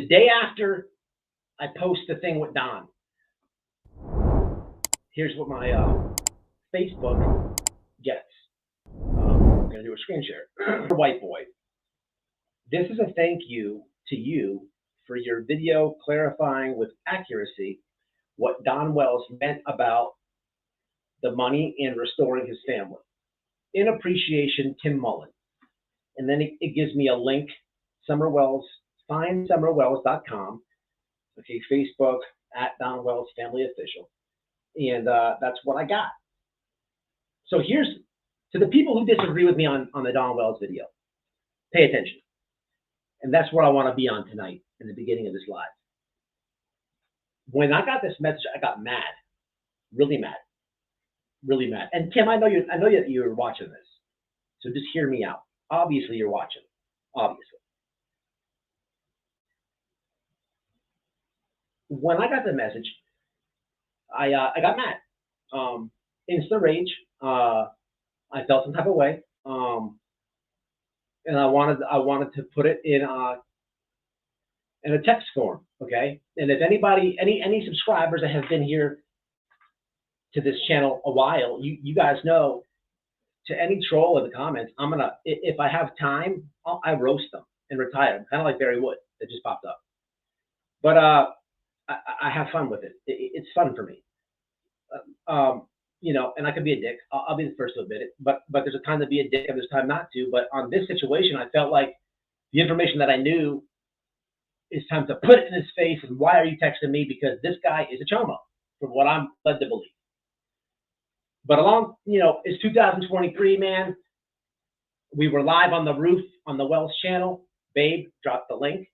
day after I post the thing with Don, here's what my Facebook gets. I'm going to do a screen share. White boy, this is a thank you to you for your video clarifying with accuracy what Don Wells meant about the money and restoring his family. In appreciation, Tim Mullins. And then it gives me a link, Summer Wells, findsummerwells.com. Okay, Facebook at Don Wells Family Official. And that's what I got. So here's, to the people who disagree with me on the Don Wells video, pay attention. And that's what I want to be on tonight in the beginning of this live. When I got this message, I got mad, really mad, really mad. And Tim, I know that you're watching this, so just hear me out. Obviously, you're watching. Obviously. When I got the message, I got mad. Instant rage. I felt some type of way, and I wanted to put it in a text form. Okay. And if anybody, any subscribers that have been here to this channel a while, you guys know, to any troll in the comments, I'm gonna, if I have time, I roast them and retire them, kind of like Barry Wood that just popped up. But I have fun with it. It's fun for me. You know, and I could be a dick. I'll be the first to admit it. But there's a time to be a dick and there's a time not to. But on this situation, I felt like the information that I knew, it's time to put it in his face. And why are you texting me? Because this guy is a chomo, from what I'm led to believe. But along, you know, it's 2023, man. We were live on the roof on the Wells channel. Babe dropped the link.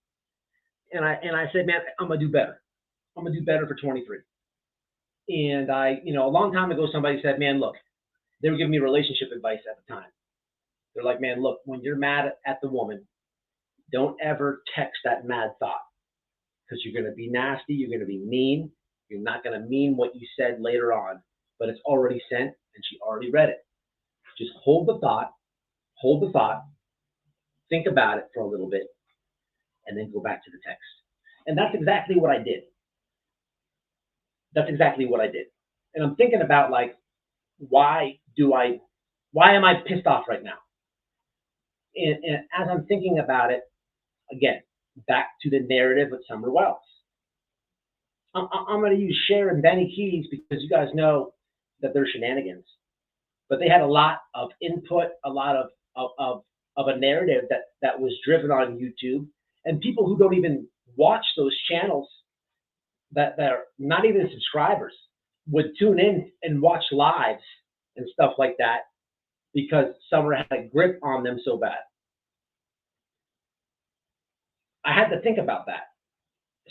And I said, man, I'm going to do better. I'm going to do better for 23. And a long time ago, somebody said, man, look, they were giving me relationship advice at the time. They're like, man, look, when you're mad at the woman, don't ever text that mad thought, because you're going to be nasty. You're going to be mean. You're not going to mean what you said later on, but it's already sent and she already read it. Just hold the thought, think about it for a little bit, and then go back to the text. And that's exactly what I did. That's exactly what I did. And I'm thinking about, like, why am I pissed off right now? And as I'm thinking about it, again, back to the narrative with Summer Wells. I'm going to use Cher and Benny Keys because you guys know that they're shenanigans. But they had a lot of input, a lot of a narrative that was driven on YouTube. And people who don't even watch those channels, that are not even subscribers, would tune in and watch lives and stuff like that because Summer had a grip on them so bad. I had to think about that.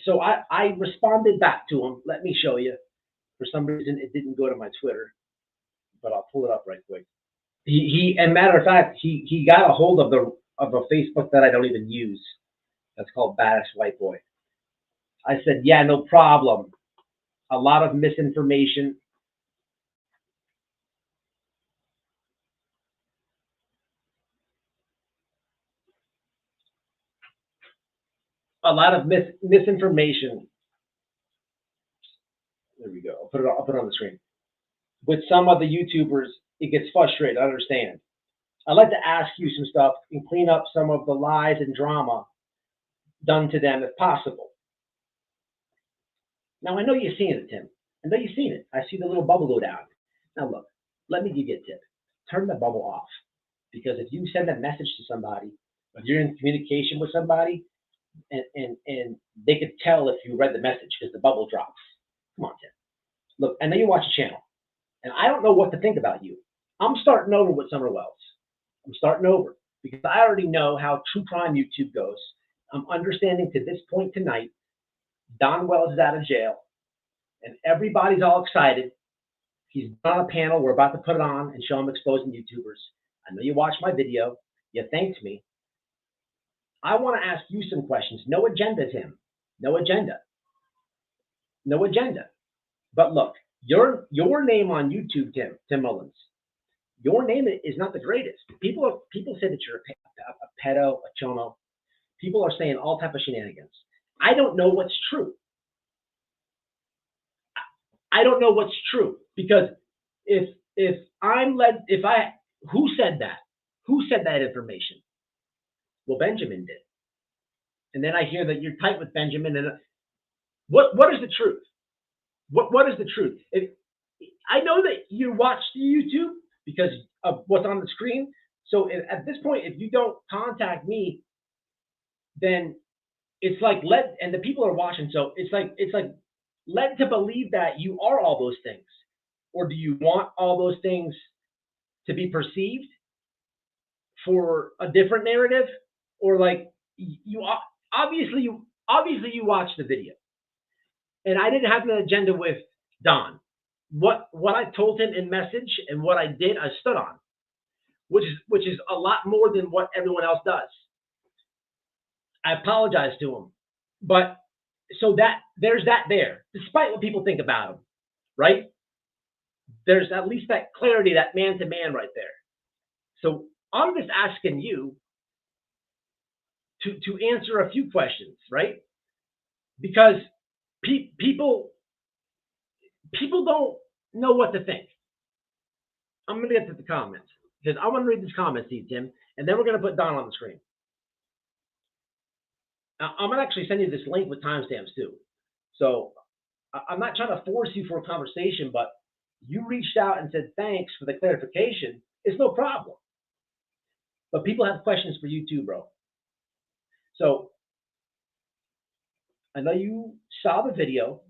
So I responded back to him. Let me show you. For some reason, it didn't go to my Twitter, but I'll pull it up right quick. And matter of fact, he got a hold of a Facebook that I don't even use. That's called Badass White Boy. I said, yeah, no problem. A lot of misinformation. A lot of misinformation. There we go. I'll put it on the screen. With some of the YouTubers, it gets frustrated. I understand. I'd like to ask you some stuff and clean up some of the lies and drama done to them if possible. Now, I know you've seen it, Tim. I know you've seen it. I see the little bubble go down. Now, look, let me give you a tip. Turn the bubble off. Because if you send a message to somebody, if you're in communication with somebody, and they could tell if you read the message because the bubble drops. Come on, Tim. Look, I know you watch the channel, and I don't know what to think about you. I'm starting over with Summer Wells. I'm starting over because I already know how true crime YouTube goes. I'm understanding to this point tonight, Don Wells is out of jail, and everybody's all excited. He's on a panel. We're about to put it on and show him exposing YouTubers. I know you watched my video. You thanked me. I want to ask you some questions. No agenda, Tim. No agenda. No agenda. But look, your name on YouTube, Tim Mullins, your name is not the greatest. People say that you're a pedo, a chomo. People are saying all type of shenanigans. I don't know what's true. I don't know what's true because if I'm led, if I, who said that? Who said that information? Well, Benjamin did. And then I hear that you're tight with Benjamin. And what is the truth? What is the truth? I know that you watch the YouTube because of what's on the screen. So at this point, if you don't contact me, then it's like led, and the people are watching. So it's like led to believe that you are all those things, or do you want all those things to be perceived for a different narrative, or like you obviously you watched the video, and I didn't have an agenda with Don. What I told him in message and what I did, I stood on, which is a lot more than what everyone else does. I apologize to him, but so that there's that there, despite what people think about him, right? There's at least that clarity, that man to man right there. So I'm just asking you to answer a few questions, right? Because people don't know what to think. I'm going to get to the comments because I want to read these comments to you, Tim, and then we're going to put Don on the screen. Now, I'm going to actually send you this link with timestamps too. So I'm not trying to force you for a conversation, but you reached out and said thanks for the clarification. It's no problem. But people have questions for you too, bro. So I know you saw the video,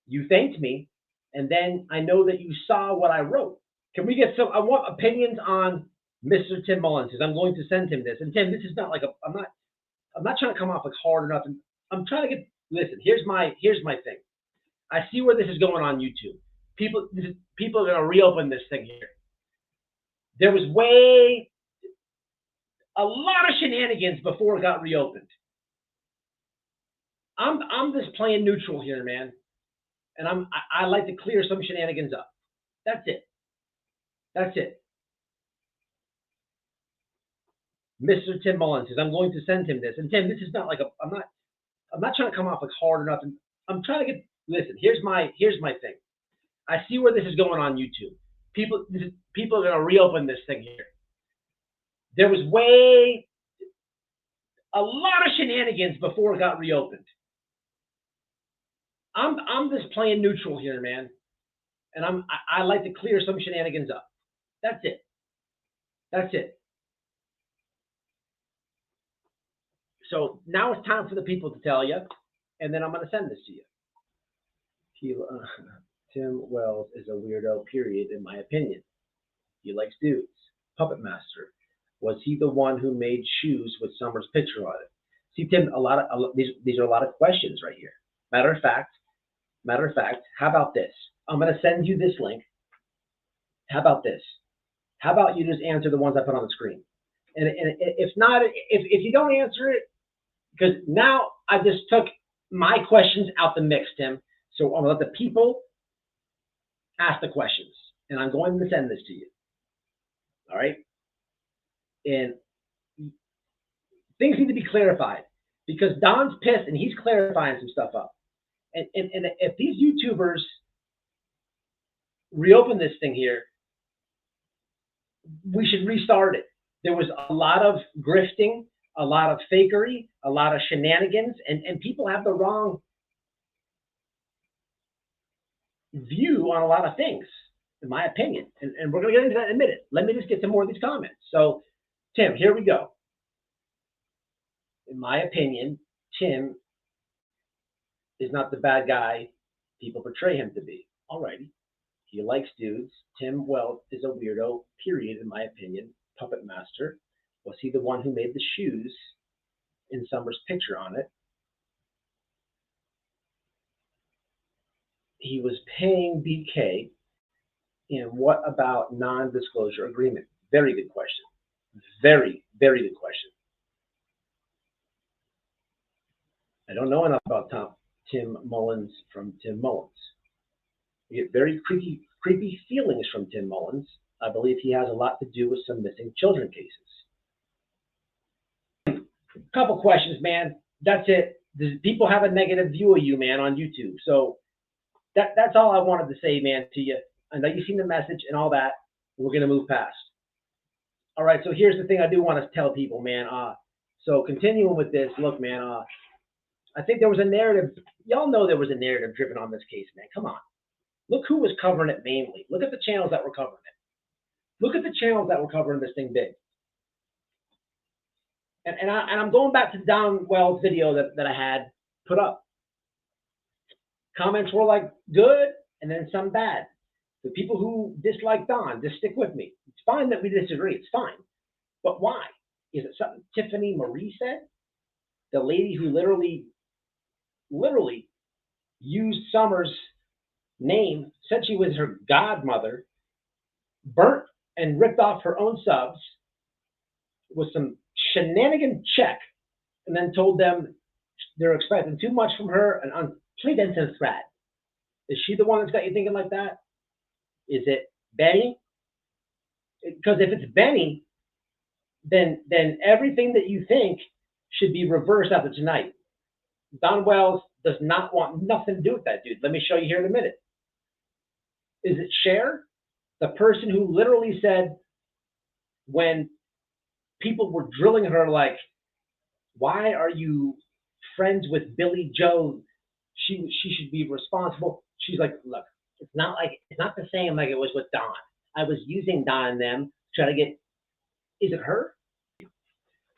you thanked me, and then I know that you saw what I wrote. Can we get some? I want opinions on Mr. Tim Mullins because I'm going to send him this. And Tim, this is not like I'm not trying to come off like hard or nothing. I'm trying to get. Listen, here's my thing. I see where this is going on YouTube. People are going to reopen this thing here. There was a lot of shenanigans before it got reopened. I'm just playing neutral here, man, and I like to clear some shenanigans up. That's it. That's it. Mr. Tim Mullins says I'm going to send him this, and Tim, this is not like I'm not trying to come off like hard or nothing. I'm trying to get. Listen, here's my thing. I see where this is going on YouTube. People are going to reopen this thing here. There was a lot of shenanigans before it got reopened. I'm just playing neutral here, man, and I like to clear some shenanigans up. That's it. That's it. So now it's time for the people to tell you, and then I'm going to send this to you. Tim Wells is a weirdo, period, in my opinion. He likes dudes. Puppet Master. Was he the one who made shoes with Summer's picture on it? See, Tim, these are a lot of questions right here. Matter of fact, how about this? I'm going to send you this link. How about this? How about you just answer the ones I put on the screen? And if not, if you don't answer it, because now I just took my questions out the mix, Tim. So I'm going to let the people ask the questions, and I'm going to send this to you. All right? And things need to be clarified because Don's pissed and he's clarifying some stuff up. And if these YouTubers reopen this thing here, we should restart it. There was a lot of grifting, a lot of fakery, a lot of shenanigans, and people have the wrong view on a lot of things, in my opinion. And we're going to get into that in a minute. Let me just get to more of these comments. So, Tim, here we go. In my opinion, Tim is not the bad guy people portray him to be. Alrighty. He likes dudes. Tim Wells is a weirdo, period, in my opinion. Puppet Master. Was he the one who made the shoes in Summer's picture on it? He was paying BK. And what about non-disclosure agreement? Very good question. Very, very good question. I don't know enough about Tim Mullins from Tim Mullins. We get very creepy feelings from Tim Mullins. I believe he has a lot to do with some missing children cases. Couple questions, man. That's it. people have a negative view of you, man, on YouTube. So that's all I wanted to say, man, to you. I know you've seen the message and all that. We're gonna move past. All right. So here's the thing I do want to tell people, man. So continuing with this, look, man. I think there was a narrative. Y'all know there was a narrative driven on this case, man. Come on. Look who was covering it mainly. Look at the channels that were covering it. Look at the channels that were covering this thing big. And I'm going back to Don Wells' video that I had put up. Comments were like good, and then some bad. The people who dislike Don, just stick with me. It's fine that we disagree. It's fine. But why? Is it something Tiffany Marie said? The lady who literally used Summer's name, said she was her godmother, burnt and ripped off her own subs with some shenanigan check, and then told them they're expecting too much from her and on complete incense threat. Is she the one that's got you thinking like that? Is it Benny? Because if it's Benny, then everything that you think should be reversed after tonight. Don Wells does not want nothing to do with that dude. Let me show you here in a minute. Is it Cher, the person who literally said when people were drilling her like, why are you friends with Billy Joe? She should be responsible. She's like, look, it's not the same like it was with Don. I was using Don and them to try to get. Is it her?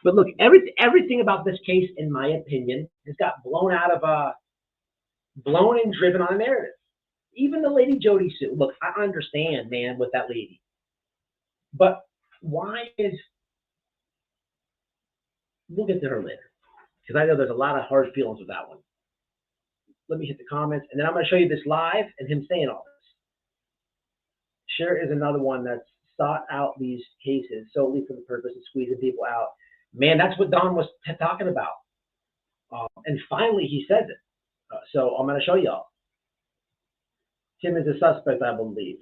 But look, everything about this case, in my opinion, has got blown and driven on a narrative. Even the Lady Jody suit. Look, I understand, man, with that lady. But why is, we'll get to her later. Because I know there's a lot of hard feelings with that one. Let me hit the comments, and then I'm going to show you this live and him saying all this. Cher is another one that's sought out these cases solely for the purpose of squeezing people out. Man, that's what Don was talking about. And finally, he says it. So I'm going to show y'all. Tim is a suspect, I believe.